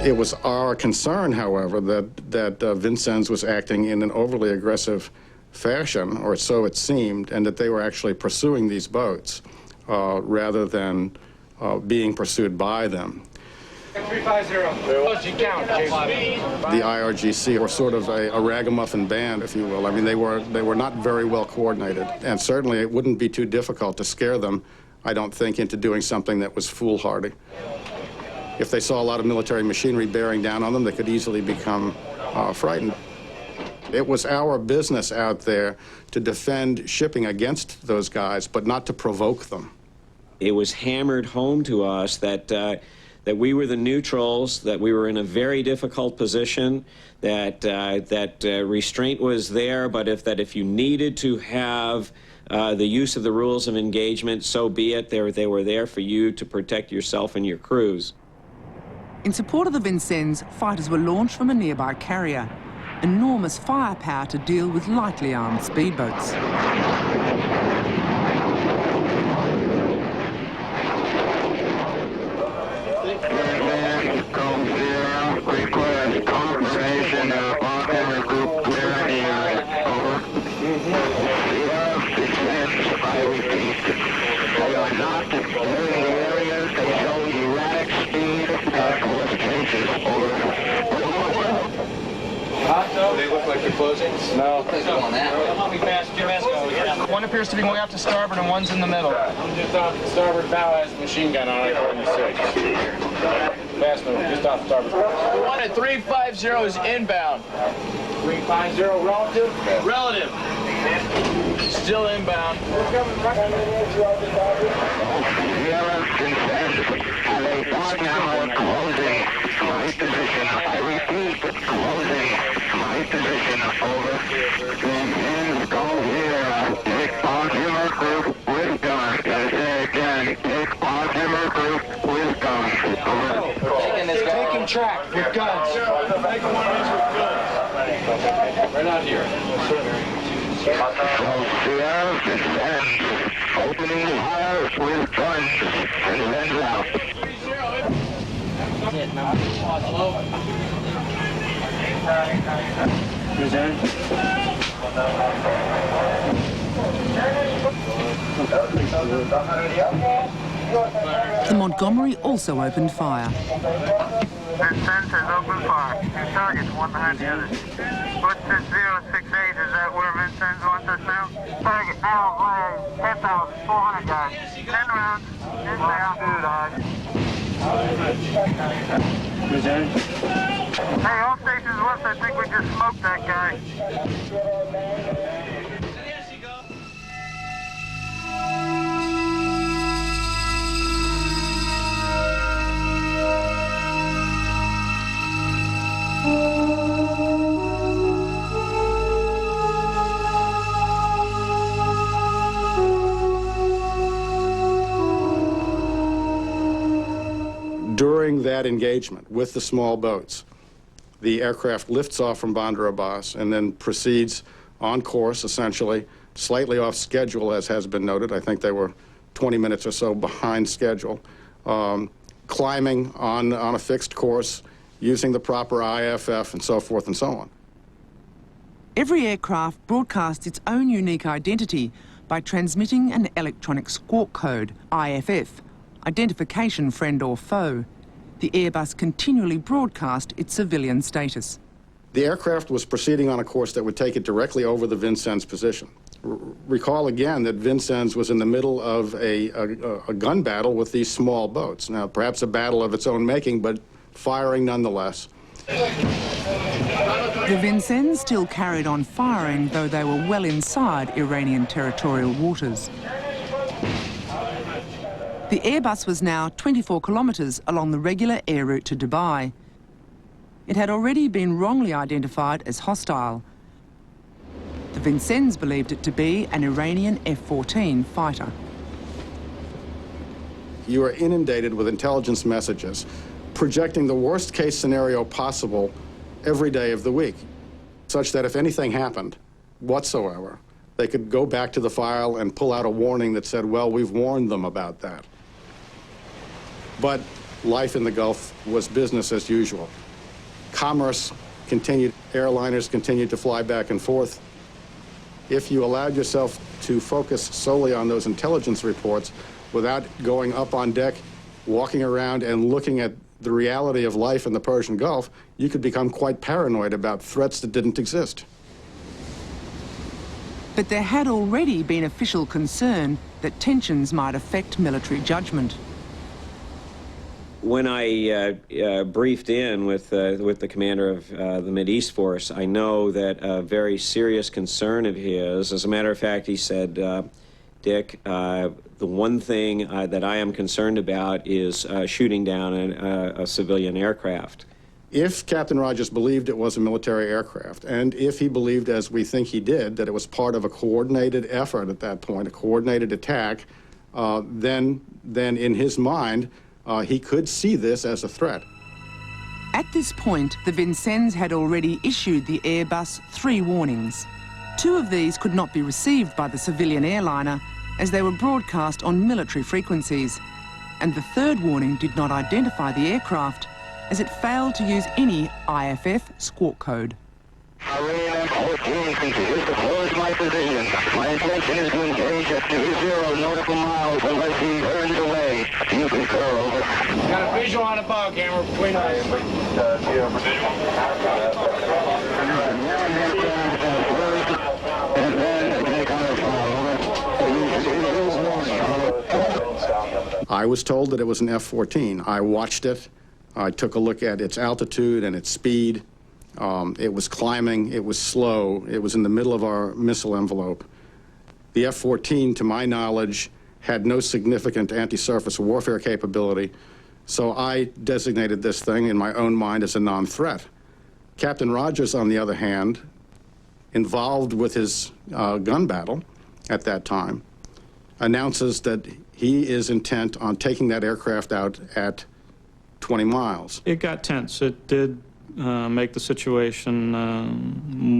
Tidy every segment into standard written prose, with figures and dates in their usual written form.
It was our concern, however, that Vincennes was acting in an overly aggressive fashion, or so it seemed, and that they were actually pursuing these boats rather than being pursued by them. 350. Count, the IRGC were sort of a ragamuffin band, if you will. I mean, they were not very well coordinated, and certainly it wouldn't be too difficult to scare them, I don't think, into doing something that was foolhardy. If they saw a lot of military machinery bearing down on them, they could easily become frightened. It was our business out there to defend shipping against those guys, but not to provoke them. It was hammered home to us that that we were the neutrals, that we were in a very difficult position, that restraint was there, but if you needed to have the use of the rules of engagement, so be it. They were there for you to protect yourself and your crews. In support of the Vincennes, fighters were launched from a nearby carrier. Enormous firepower to deal with lightly armed speedboats. They look like they're closing? No. One appears to be going out to starboard and one's in the middle. I'm just off the starboard bow, has a machine gun on it, 46. Fast move, just off the starboard. The one at 350 is inbound. 350 relative? Relative. Still inbound. My position, I repeat, closing. My position, over. Vincennes, go here. Take Bonhimmer group with guns. Gotta say again, take Bonhimmer group with guns. Over. Taking track with guns. Taking one of these with guns. Right out here. Here, Vincennes, opening fires with guns, and then out. The Montgomery also opened fire. Vincennes has opened fire. Two targets, one behind the other. What's this 068? Is that where Vincennes wants us now? Target now, 10,400 guys. 10 rounds. Inbound. Hey, all stations west, I think we just smoked that guy. During that engagement with the small boats, the aircraft lifts off from Bandar Abbas and then proceeds on course, essentially, slightly off schedule, as has been noted. I think they were 20 minutes or so behind schedule, climbing on a fixed course, using the proper IFF and so forth and so on. Every aircraft broadcasts its own unique identity by transmitting an electronic squawk code, IFF, identification friend or foe. The Airbus continually broadcast its civilian status. The aircraft was proceeding on a course that would take it directly over the Vincennes position. Recall again that Vincennes was in the middle of a gun battle with these small boats. Now, perhaps a battle of its own making, but firing nonetheless. The Vincennes still carried on firing, though they were well inside Iranian territorial waters. The Airbus was now 24 kilometres along the regular air route to Dubai. It had already been wrongly identified as hostile. The Vincennes believed it to be an Iranian F-14 fighter. You are inundated with intelligence messages projecting the worst-case scenario possible every day of the week, such that if anything happened whatsoever, they could go back to the file and pull out a warning that said, well, we've warned them about that. But life in the Gulf was business as usual. Commerce continued, airliners continued to fly back and forth. If you allowed yourself to focus solely on those intelligence reports without going up on deck, walking around and looking at the reality of life in the Persian Gulf, you could become quite paranoid about threats that didn't exist. But there had already been official concern that tensions might affect military judgment. When I briefed in with the commander of the Mideast Force, I know that a very serious concern of his, as a matter of fact, he said, Dick, the one thing that I am concerned about is shooting down a civilian aircraft. If Captain Rogers believed it was a military aircraft, and if he believed, as we think he did, that it was part of a coordinated effort at that point, a coordinated attack, then in his mind, he could see this as a threat. At this point, the Vincennes had already issued the Airbus 3 warnings. 2 of these could not be received by the civilian airliner as they were broadcast on military frequencies. And the 3rd warning did not identify the aircraft as it failed to use any IFF squawk code. Iran 14 continues to close my position. My intention is to engage at 20 nautical miles unless he turns away. You concur, over. Got a visual on the bug camera between us. And then take on a I was told that it was an F-14. I watched it. I took a look at its altitude and its speed. It was climbing, it was slow, it was in the middle of our missile envelope. The F-14, to my knowledge, had no significant anti-surface warfare capability, so I designated this thing in my own mind as a non-threat. Captain Rogers, on the other hand, involved with his gun battle at that time, announces that he is intent on taking that aircraft out at 20 miles. It got tense. It did make the situation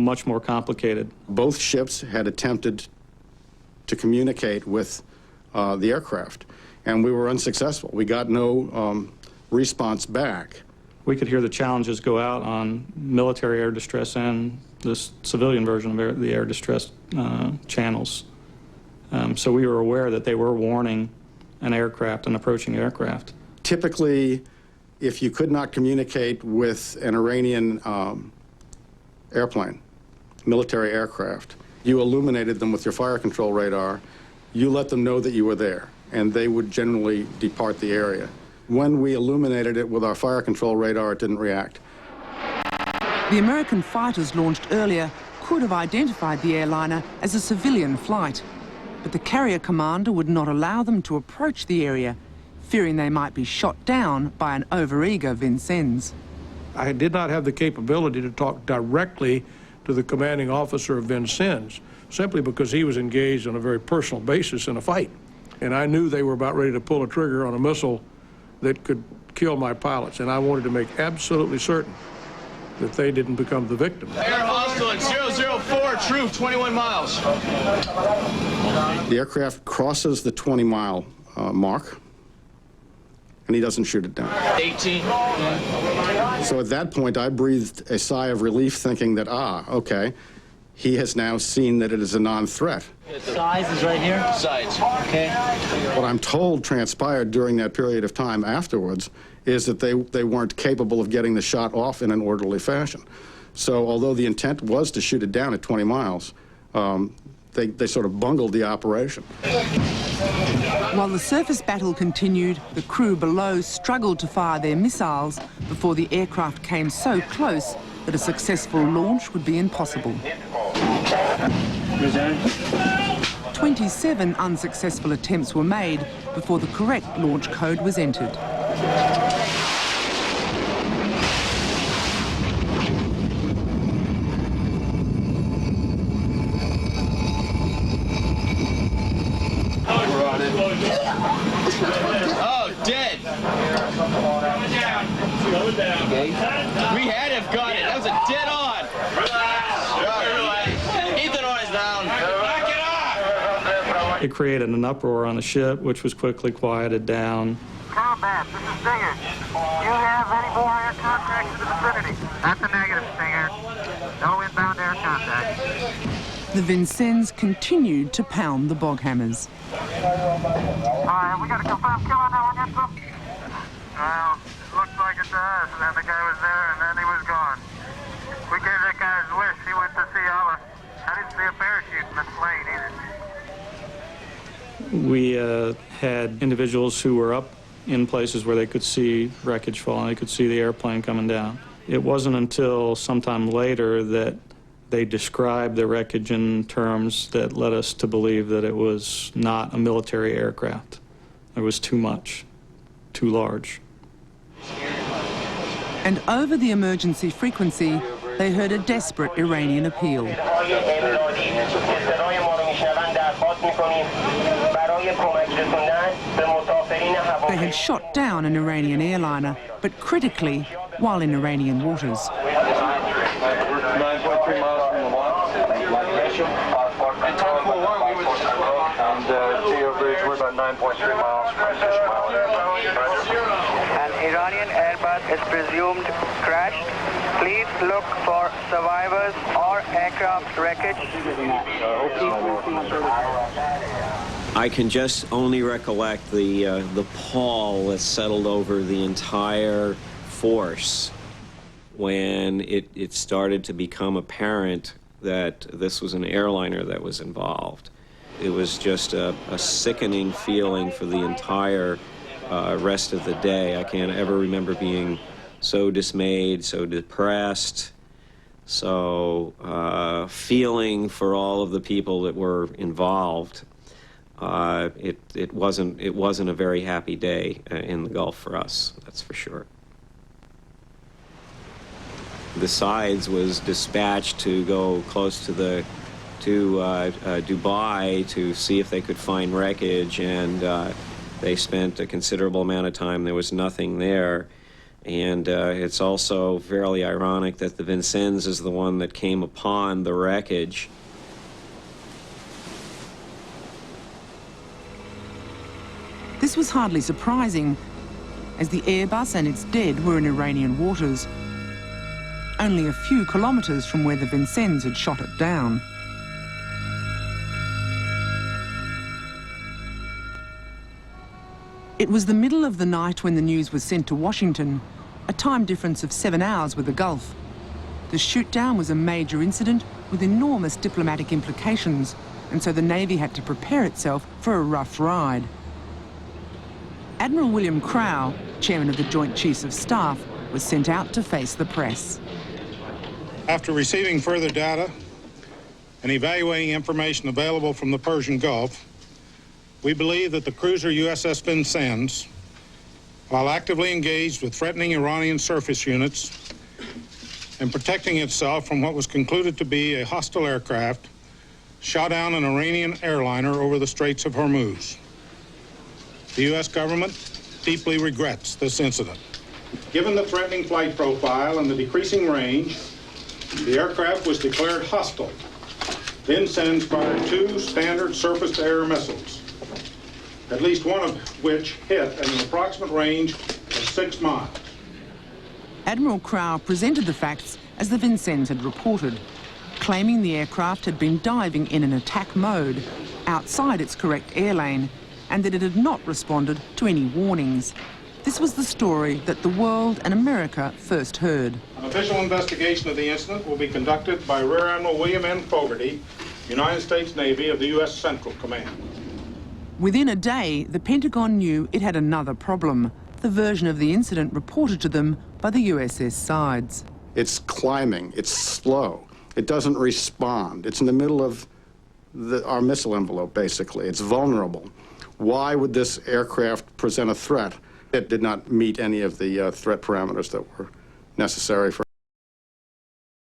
much more complicated. Both ships had attempted to communicate with the aircraft, and we were unsuccessful. We got no response back. We could hear the challenges go out on military air distress and this civilian version of the air distress channels. So we were aware that they were warning an aircraft, an approaching aircraft. Typically, if you could not communicate with an Iranian airplane, military aircraft, you illuminated them with your fire control radar, you let them know that you were there, and they would generally depart the area. When we illuminated it with our fire control radar, it didn't react. The American fighters launched earlier could have identified the airliner as a civilian flight, but the carrier commander would not allow them to approach the area, fearing they might be shot down by an overeager Vincennes. I did not have the capability to talk directly to the commanding officer of Vincennes, simply because he was engaged on a very personal basis in a fight. And I knew they were about ready to pull a trigger on a missile that could kill my pilots, and I wanted to make absolutely certain that they didn't become the victim. Air hostile at 004, truth, 21 miles. The aircraft crosses the 20-mile mark, and he doesn't shoot it down. 18. So at that point, I breathed a sigh of relief, thinking that, okay, he has now seen that it is a non-threat. Size is right here? Sides. Okay. What I'm told transpired during that period of time afterwards is that they weren't capable of getting the shot off in an orderly fashion. So although the intent was to shoot it down at 20 miles, they sort of bungled the operation. While the surface battle continued, the crew below struggled to fire their missiles before the aircraft came so close that a successful launch would be impossible. 27 unsuccessful attempts were made before the correct launch code was entered. Oh, dead. We had to have got it. That was a dead on. Ethan on is down. It created an uproar on the ship, which was quickly quieted down. Crew Combat, this is Stinger. Do you have any more air contacts in the vicinity? That's a negative, Stinger. No inbound air contact. The Vincennes continued to pound the bog hammers. Have we got a confirmed kill on that one yet, Tom? Well, it looks like it to us, and then the guy was there, and then he was gone. We gave that guy his wish. He went to see Allah. I didn't see a parachute in the plane either. We had individuals who were up in places where they could see wreckage falling, they could see the airplane coming down. It wasn't until sometime later that they described the wreckage in terms that led us to believe that it was not a military aircraft. There was too much, too large. And over the emergency frequency, they heard a desperate Iranian appeal. They had shot down an Iranian airliner, but critically, while in Iranian waters. 9.3 miles from the water. And 10-4-1, we were just and Geo Bridge, we're about 9.3 miles from Fish Mile. An Iranian Airbus is presumed crashed. Please look for survivors or aircraft wreckage. I can just only recollect the pall that settled over the entire force when it started to become apparent that this was an airliner that was involved. It was just a sickening feeling for the entire rest of the day. I can't ever remember being so dismayed, so depressed, so feeling for all of the people that were involved. It wasn't a very happy day in the Gulf for us, that's for sure. The Sides was dispatched to go close to Dubai to see if they could find wreckage, and they spent a considerable amount of time. There was nothing there. And it's also fairly ironic that the Vincennes is the one that came upon the wreckage. This was hardly surprising, as the Airbus and its dead were in Iranian waters, only a few kilometres from where the Vincennes had shot it down. It was the middle of the night when the news was sent to Washington, a time difference of 7 hours with the Gulf. The shoot-down was a major incident with enormous diplomatic implications, and so the Navy had to prepare itself for a rough ride. Admiral William Crowe, chairman of the Joint Chiefs of Staff, was sent out to face the press. After receiving further data and evaluating information available from the Persian Gulf, we believe that the cruiser USS Vincennes, while actively engaged with threatening Iranian surface units and protecting itself from what was concluded to be a hostile aircraft, shot down an Iranian airliner over the Straits of Hormuz. The U.S. government deeply regrets this incident. Given the threatening flight profile and the decreasing range, the aircraft was declared hostile. Vincennes fired 2 standard surface-to-air missiles, at least one of which hit at an approximate range of 6 miles. Admiral Crowe presented the facts as the Vincennes had reported, claiming the aircraft had been diving in an attack mode outside its correct air lane and that it had not responded to any warnings. This was the story that the world and America first heard. An official investigation of the incident will be conducted by Rear Admiral William N. Fogarty, United States Navy of the U.S. Central Command. Within a day, the Pentagon knew it had another problem, the version of the incident reported to them by the USS Sides. It's climbing, it's slow, it doesn't respond. It's in the middle of our missile envelope, basically. It's vulnerable. Why would this aircraft present a threat? It did not meet any of the threat parameters that were necessary for